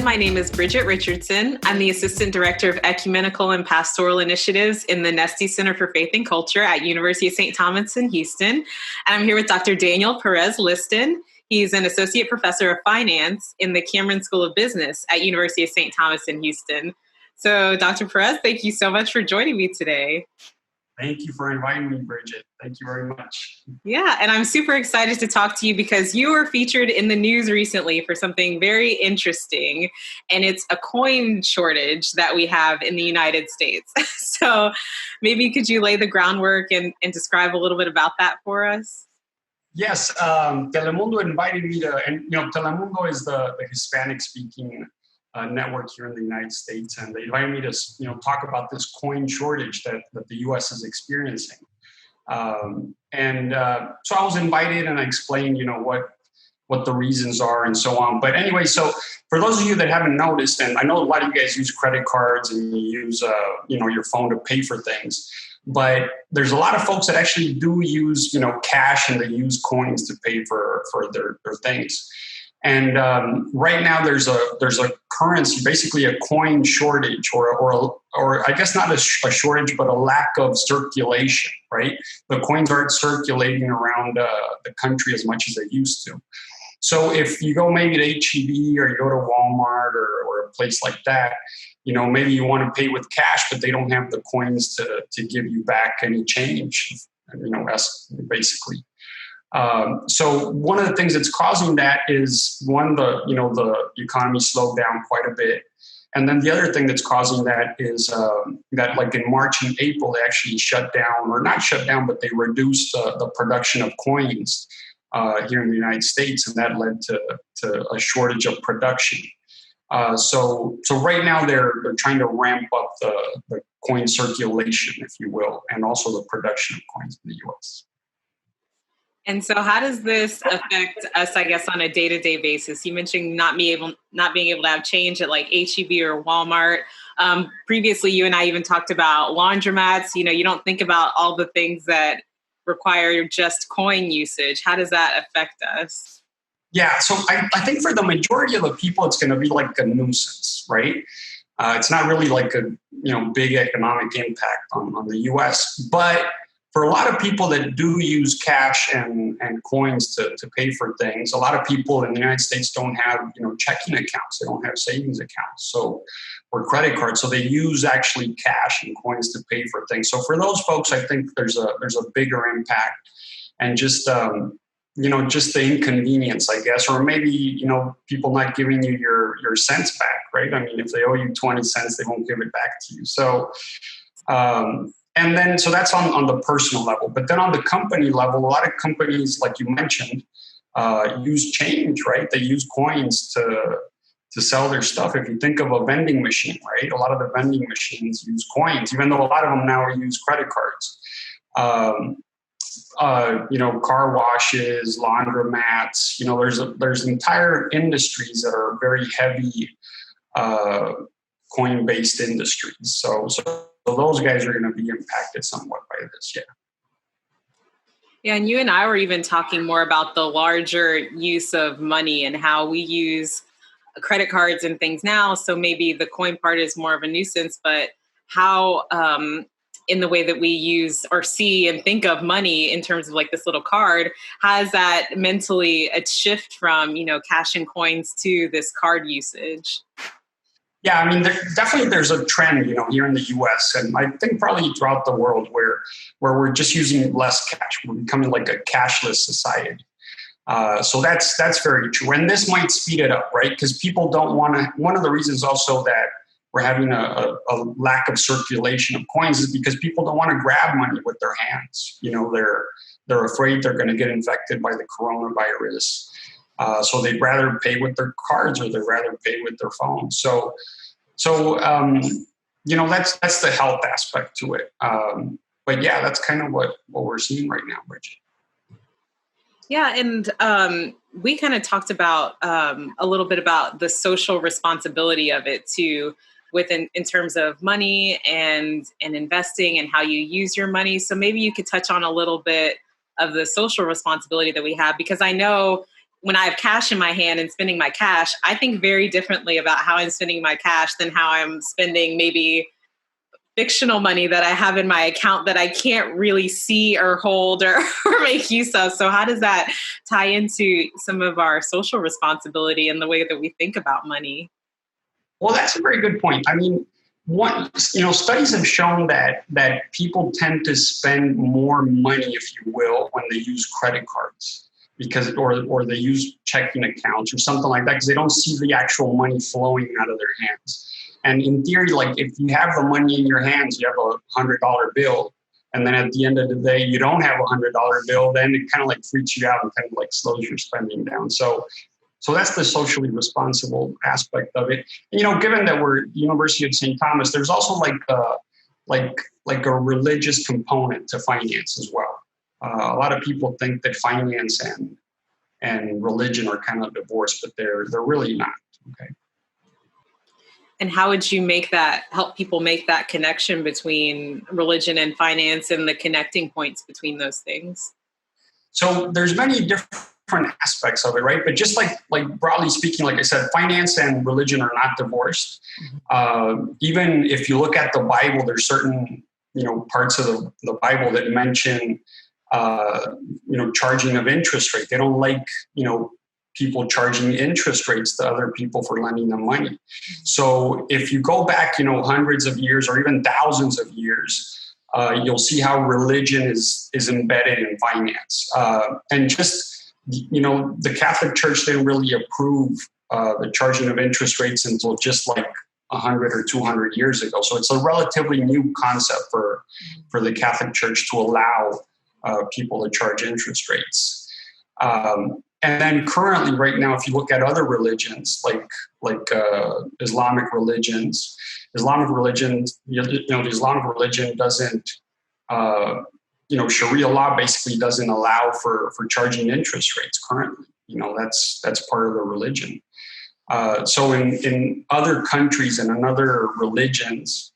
everyone. My name is Bridget Richardson. I'm the Assistant Director of Ecumenical and Pastoral Initiatives in the Nesty Center for Faith and Culture at University of St. Thomas in Houston. And I'm here with Dr. Daniel Perez Liston. He's an Associate Professor of Finance in the Cameron School of Business at University of St. Thomas in Houston. So, Dr. Perez, thank you so much for joining me today. Thank you for inviting me, Bridget. Thank you very much. Yeah, and I'm super excited to talk to you because you were featured in the news recently for something very interesting, and it's a coin shortage that we have in the United States. So maybe could you lay the groundwork and describe a little bit about that for us? Yes, Telemundo invited me to, and Telemundo is the Hispanic-speaking network here in the United States, and they invited me to talk about this coin shortage that the U.S. is experiencing. So I was invited, and I explained what the reasons are and so on. But anyway, so for those of you that haven't noticed, and I know a lot of you guys use credit cards and you use your phone to pay for things, but there's a lot of folks that actually do use cash, and they use coins to pay for their things. And right now there's a currency, basically a coin shortage, or I guess not a shortage, but a lack of circulation, right? The coins aren't circulating around the country as much as they used to. So if you go maybe to HEB or you go to Walmart or a place like that, maybe you want to pay with cash, but they don't have the coins to give you back any change, basically. So one of the things that's causing that is the economy slowed down quite a bit. And then the other thing that's causing that is that like in March and April, they actually shut down, or not shut down, but they reduced the production of coins here in the United States. And that led to a shortage of production. So right now they're trying to ramp up the coin circulation, if you will, and also the production of coins in the U.S. And so how does this affect us, I guess, on a day-to-day basis? You mentioned not being able to have change at like HEB or Walmart. Previously, you and I even talked about laundromats. You don't think about all the things that require just coin usage. How does that affect us? Yeah, so I think for the majority of the people, it's going to be like a nuisance, right? It's not really like a big economic impact on the U.S., but for a lot of people that do use cash and coins to pay for things, a lot of people in the United States don't have checking accounts. They don't have savings accounts, or credit cards. So they use actually cash and coins to pay for things. So for those folks, I think there's a bigger impact, and just just the inconvenience, I guess, or maybe people not giving you your cents back, right? I mean, if they owe you 20 cents, they won't give it back to you. So. And then, so that's on the personal level. But then on the company level, a lot of companies, like you mentioned, use change, right? They use coins to sell their stuff. If you think of a vending machine, right? A lot of the vending machines use coins, even though a lot of them now use credit cards. Car washes, laundromats, there's entire industries that are very heavy coin-based industries. So those guys are going to be impacted somewhat by this, yeah. Yeah, and you and I were even talking more about the larger use of money and how we use credit cards and things now. So maybe the coin part is more of a nuisance, but how in the way that we use or see and think of money in terms of like this little card, has that mentally a shift from, cash and coins to this card usage? Yeah, I mean, there's a trend, here in the U.S. and I think probably throughout the world where we're just using less cash. We're becoming like a cashless society. So that's very true. And this might speed it up, right? Because people don't want to. One of the reasons also that we're having a lack of circulation of coins is because people don't want to grab money with their hands. They're afraid they're going to get infected by the coronavirus. So they'd rather pay with their cards, or they'd rather pay with their phones. So that's the health aspect to it. But yeah, that's kind of what we're seeing right now, Bridget. Yeah, and we kind of talked about a little bit about the social responsibility of it too, in terms of money and investing and how you use your money. So maybe you could touch on a little bit of the social responsibility that we have, because I know when I have cash in my hand and spending my cash, I think very differently about how I'm spending my cash than how I'm spending maybe fictional money that I have in my account that I can't really see or hold or make use of. So how does that tie into some of our social responsibility and the way that we think about money? Well, that's a very good point. I mean, studies have shown that people tend to spend more money, if you will, when they use credit cards or they use checking accounts or something like that because they don't see the actual money flowing out of their hands. And in theory, like if you have the money in your hands, you have $100 bill, and then at the end of the day, you don't have $100 bill, then it kind of like freaks you out and kind of like slows your spending down. So that's the socially responsible aspect of it. And, given that we're University of St. Thomas, there's also like a religious component to finance as well. A lot of people think that finance and religion are kind of divorced, but they're really not. Okay. And how would you help people make that connection between religion and finance and the connecting points between those things? So there's many different aspects of it, right? But just like broadly speaking, like I said, finance and religion are not divorced. Even if you look at the Bible, there's certain parts of the Bible that mention charging of interest rate. They don't like people charging interest rates to other people for lending them money. So if you go back hundreds of years or even thousands of years, you'll see how religion is embedded in finance. And just, the Catholic Church didn't really approve the charging of interest rates until just like 100 or 200 years ago. So it's a relatively new concept for the Catholic Church to allow people to charge interest rates. And then currently, right now, if you look at other religions like Islamic religions, the Islamic religion doesn't, Sharia law basically doesn't allow for charging interest rates currently. That's part of the religion. So in other countries and in other religions,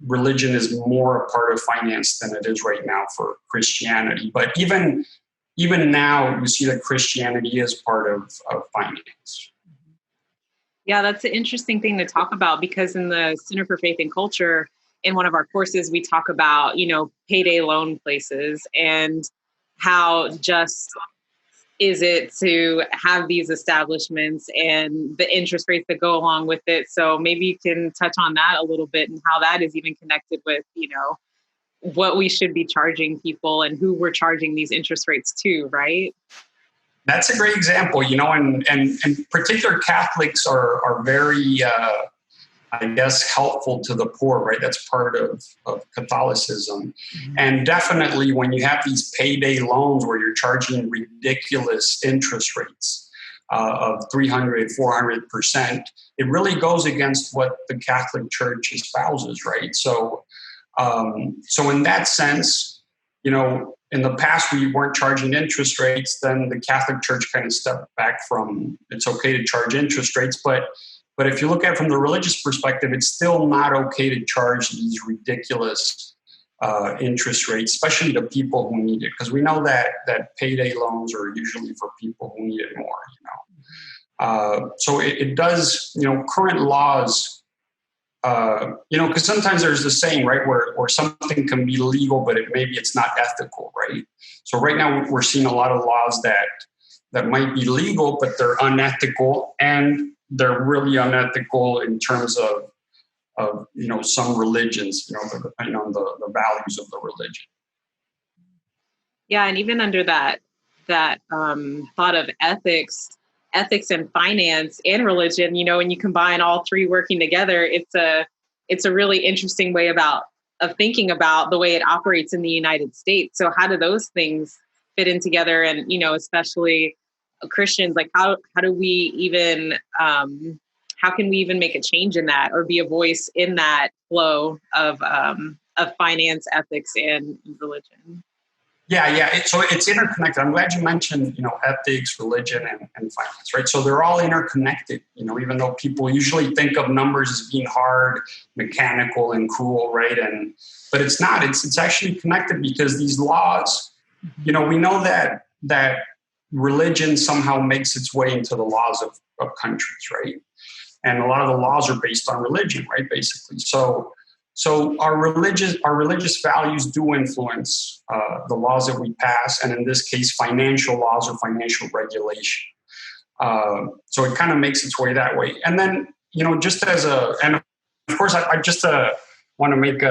religion is more a part of finance than it is right now for Christianity. But even now, you see that Christianity is part of finance. Yeah, that's an interesting thing to talk about because in the Center for Faith and Culture, in one of our courses, we talk about, payday loan places and how just is it to have these establishments and the interest rates that go along with it. So maybe you can touch on that a little bit and how that is even connected with, what we should be charging people and who we're charging these interest rates to, right? That's a great example, and particular Catholics are very, helpful to the poor, right? That's part of Catholicism. Mm-hmm. And definitely when you have these payday loans where you're charging ridiculous interest rates of 300, 400%, it really goes against what the Catholic Church espouses, right? So in that sense, in the past we weren't charging interest rates, then the Catholic Church kind of stepped back from it's okay to charge interest rates. But if you look at it from the religious perspective, it's still not okay to charge these ridiculous interest rates, especially to people who need it. Because we know that payday loans are usually for people who need it more, So it does, current laws, because sometimes there's the saying, right, where something can be legal, but maybe it's not ethical, right? So right now we're seeing a lot of laws that might be legal, but they're unethical, and they're really unethical in terms of some religions, depending on the values of the religion. Yeah, and even under that thought of ethics and finance and religion, when you combine all three working together, it's a really interesting way of thinking about the way it operates in the United States. So how do those things fit in together? And, especially Christians, like how do we even, how can we even make a change in that or be a voice in that flow of finance, ethics, and religion? Yeah. So it's interconnected. I'm glad you mentioned, ethics, religion, and finance, right? So they're all interconnected, even though people usually think of numbers as being hard, mechanical, and cruel, right? But it's not. It's actually connected because these laws, we know that religion somehow makes its way into the laws of countries, right? And a lot of the laws are based on religion, right? Basically, so our religious values do influence the laws that we pass, and in this case, financial laws or financial regulation. So it kind of makes its way that way. And then, just and of course, I just want to make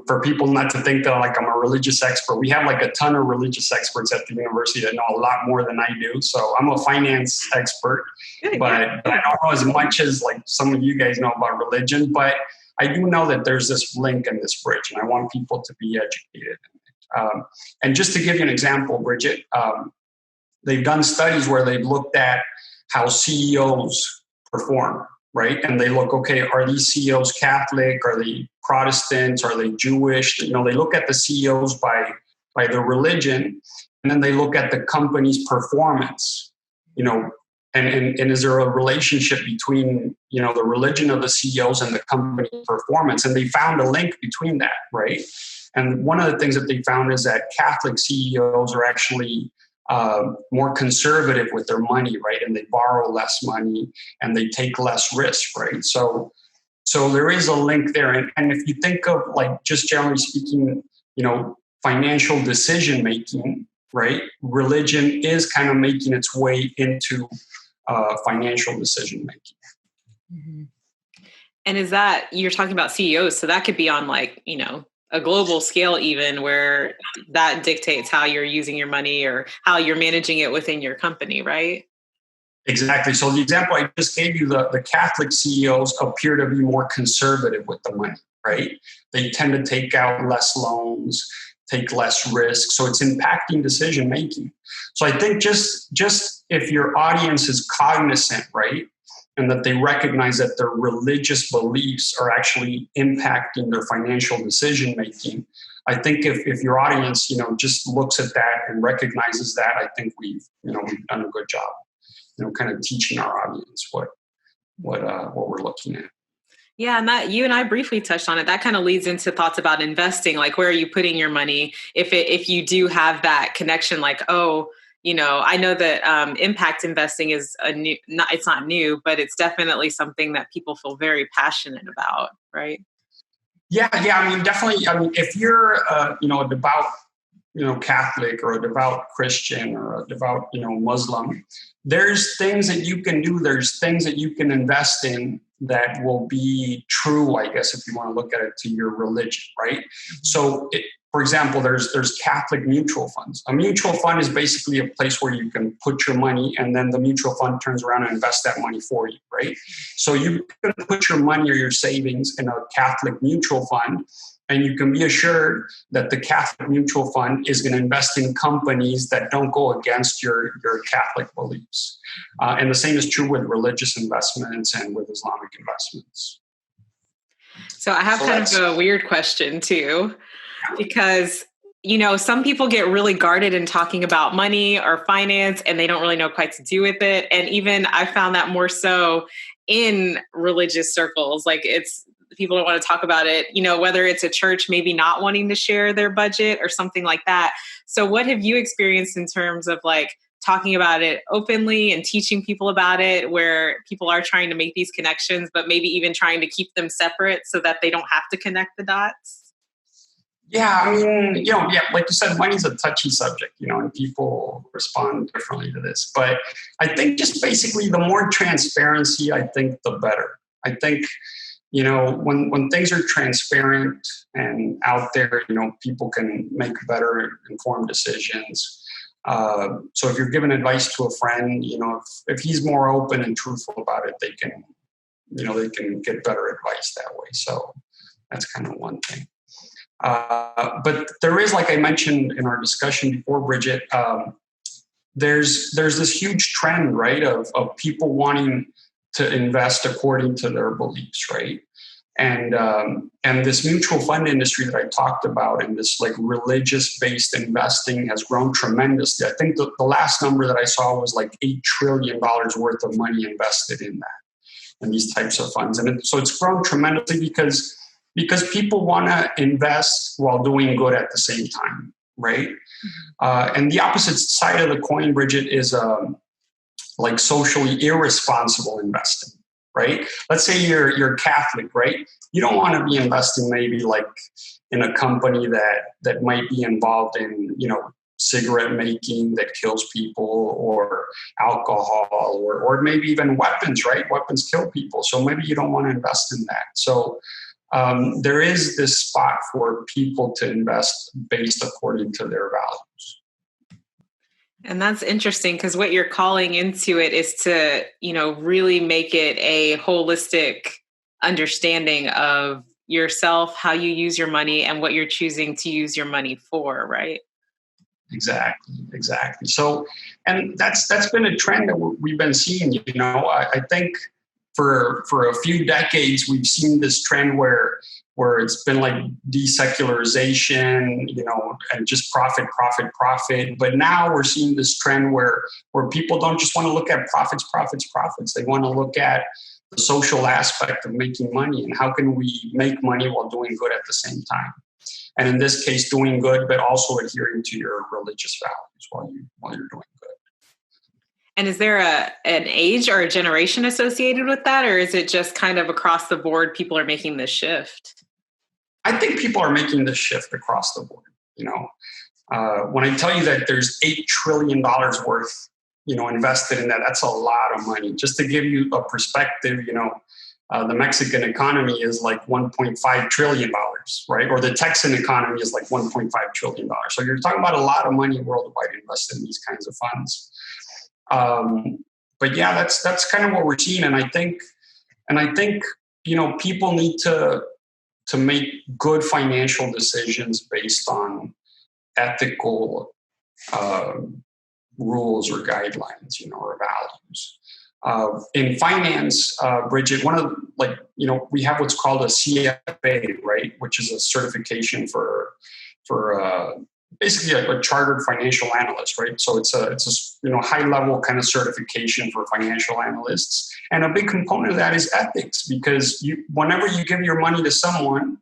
for people not to think that like I'm a religious expert. We have like a ton of religious experts at the university that know a lot more than I do. So I'm a finance expert, but I don't know as much as like some of you guys know about religion. But I do know that there's this link and this bridge, and I want people to be educated. And just to give you an example, Bridget, they've done studies where they've looked at how CEOs perform, right? And they look, okay, are these CEOs Catholic? Are they Protestants? Are they Jewish? They look at the CEOs by their religion, and then they look at the company's performance, and is there a relationship between, the religion of the CEOs and the company performance? And they found a link between that, right? And one of the things that they found is that Catholic CEOs are actually more conservative with their money, right? And they borrow less money and they take less risk, right? So there is a link there. And if you think of like, just generally speaking, financial decision making, right? Religion is kind of making its way into financial decision making. Mm-hmm. And is that, you're talking about CEOs, so that could be on like, a global scale even, where that dictates how you're using your money or how you're managing it within your company, right? Exactly. So the example I just gave you, the Catholic CEOs appear to be more conservative with the money, right? They tend to take out less loans, take less risk. So it's impacting decision making. So I think just if your audience is cognizant, right, and that they recognize that their religious beliefs are actually impacting their financial decision making, I think if your audience, just looks at that and recognizes that, I think we've done a good job, kind of teaching our audience what we're looking at. Yeah, and that you and I briefly touched on it. That kind of leads into thoughts about investing, like where are you putting your money? If you do have that connection, like, I know that impact investing is it's not new, but it's definitely something that people feel very passionate about, right? Yeah. I mean, definitely. I mean, if you're a devout Catholic or a devout Christian or a devout Muslim, there's things that you can do. There's things that you can invest in that will be true, I guess, if you want to look at it, to your religion, right? So, for example, there's Catholic mutual funds. A mutual fund is basically a place where you can put your money, and then the mutual fund turns around and invests that money for you, right? So you can put your money or your savings in a Catholic mutual fund, and you can be assured that the Catholic mutual fund is going to invest in companies that don't go against your Catholic beliefs. And the same is true with religious investments and with Islamic investments. So I have kind of a weird question too, because some people get really guarded in talking about money or finance, and they don't really know quite to do with it. And even I found that more so in religious circles, like people don't want to talk about it, whether it's a church maybe not wanting to share their budget or something like that. So what have you experienced in terms of like talking about it openly and teaching people about it, where people are trying to make these connections, but maybe even trying to keep them separate so that they don't have to connect the dots? Yeah, I mean, like you said, money's a touchy subject, and people respond differently to this. But I think just basically the more transparency, I think the better. I think, when things are transparent and out there, people can make better informed decisions. So if you're giving advice to a friend, if he's more open and truthful about it, they can get better advice that way. So that's kind of one thing. But there is, like I mentioned in our discussion before, Bridget, there's this huge trend, right, of people wanting to invest according to their beliefs, right? And this mutual fund industry that I talked about, and this like religious-based investing, has grown tremendously. I think the last number that I saw was like $8 trillion worth of money invested in these types of funds, and so it's grown tremendously because people want to invest while doing good at the same time, right? And the opposite side of the coin, Bridget, is like socially irresponsible investing, right? Let's say you're Catholic, right? You don't want to be investing maybe like in a company that might be involved in, cigarette making that kills people, or alcohol, or maybe even weapons, right? Weapons kill people. So maybe you don't want to invest in that. So there is this spot for people to invest based according to their values. And that's interesting, because what you're calling into it is to, really make it a holistic understanding of yourself, how you use your money, and what you're choosing to use your money for, right? Exactly. So, and that's been a trend that we've been seeing. I think for a few decades we've seen this trend where it's been like desecularization, and just profit. But now we're seeing this trend where people don't just want to look at profits. They want to look at the social aspect of making money, and how can we make money while doing good at the same time. And in this case, doing good, but also adhering to your religious values while you're doing good. And is there an age or a generation associated with that? Or is it just kind of across the board, people are making this shift? I think people are making this shift across the board. When I tell you that there's $8 trillion worth, invested in that, that's a lot of money. Just to give you a perspective, the Mexican economy is like $1.5 trillion, right? Or the Texan economy is like $1.5 trillion. So you're talking about a lot of money worldwide invested in these kinds of funds. But yeah, that's kind of what we're seeing. And I think, people need to make good financial decisions based on ethical rules or guidelines, or values. In finance, Bridget, we have what's called a CFA, right, which is a certification for basically a chartered financial analyst, right? So it's a high level kind of certification for financial analysts, and a big component of that is ethics, because whenever you give your money to someone,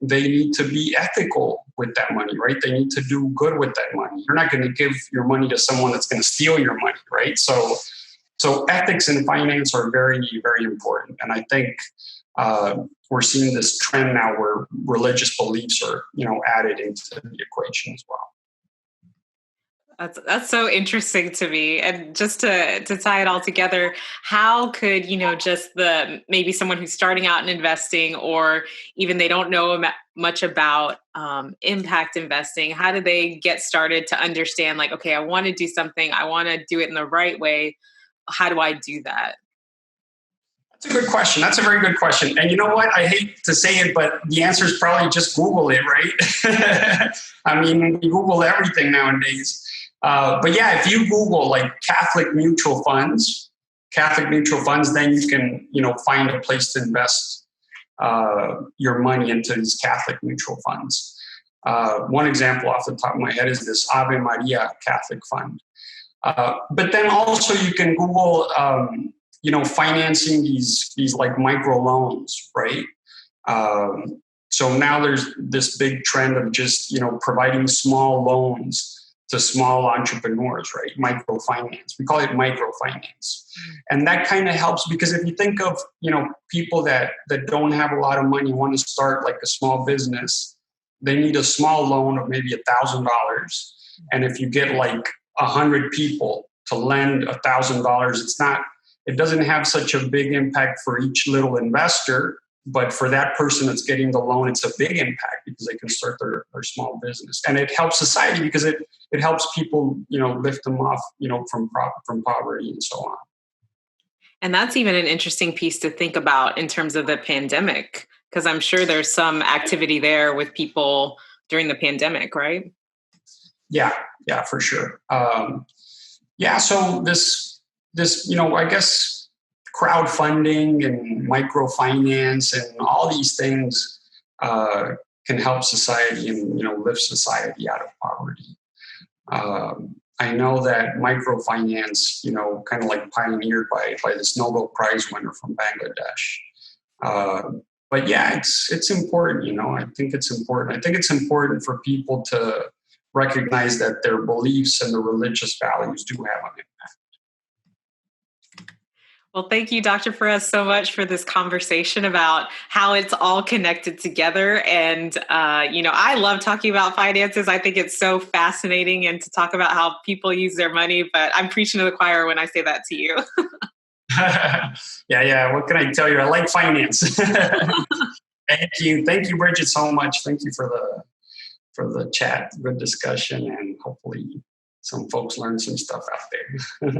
they need to be ethical with that money, right? They need to do good with that money. You're not going to give your money to someone that's going to steal your money, right? So ethics in finance are very, very important. And I think we're seeing this trend now where religious beliefs are, added into the equation as well. That's so interesting to me. And just to tie it all together, how could, just maybe someone who's starting out in investing, or even they don't know much about impact investing, how do they get started to understand, like, okay, I want to do something, I want to do it in the right way. How do I do that? That's a good question. That's a very good question. And you know what? I hate to say it, but the answer is probably just Google it, right? I mean, we Google everything nowadays. But yeah, if you Google like Catholic mutual funds, then you can, find a place to invest your money into these Catholic mutual funds. One example off the top of my head is this Ave Maria Catholic Fund. But then also you can Google, financing these like micro loans, right? So now there's this big trend of just, providing small loans to small entrepreneurs, right? Microfinance. We call it microfinance. And that kind of helps, because if you think of, people that don't have a lot of money, want to start like a small business, they need a small loan of maybe $1,000. And if you get like 100 people to lend $1,000, it doesn't have such a big impact for each little investor, but for that person that's getting the loan, it's a big impact, because they can start their small business. And it helps society, because it helps people, lift them off, from poverty and so on. And that's even an interesting piece to think about in terms of the pandemic, because I'm sure there's some activity there with people during the pandemic, right? Yeah, for sure. So this, I guess crowdfunding and microfinance and all these things can help society and, lift society out of poverty. I know that microfinance, kind of like pioneered by this Nobel Prize winner from Bangladesh. But yeah, it's important, I think it's important. I think it's important for people to recognize that their beliefs and their religious values do have an impact. Well, thank you, Dr. Perez, so much for this conversation about how it's all connected together. And, I love talking about finances. I think it's so fascinating, and to talk about how people use their money, but I'm preaching to the choir when I say that to you. Yeah. What can I tell you? I like finance. Thank you, Bridget, so much. Thank you for the chat, good discussion, and hopefully some folks learn some stuff out there.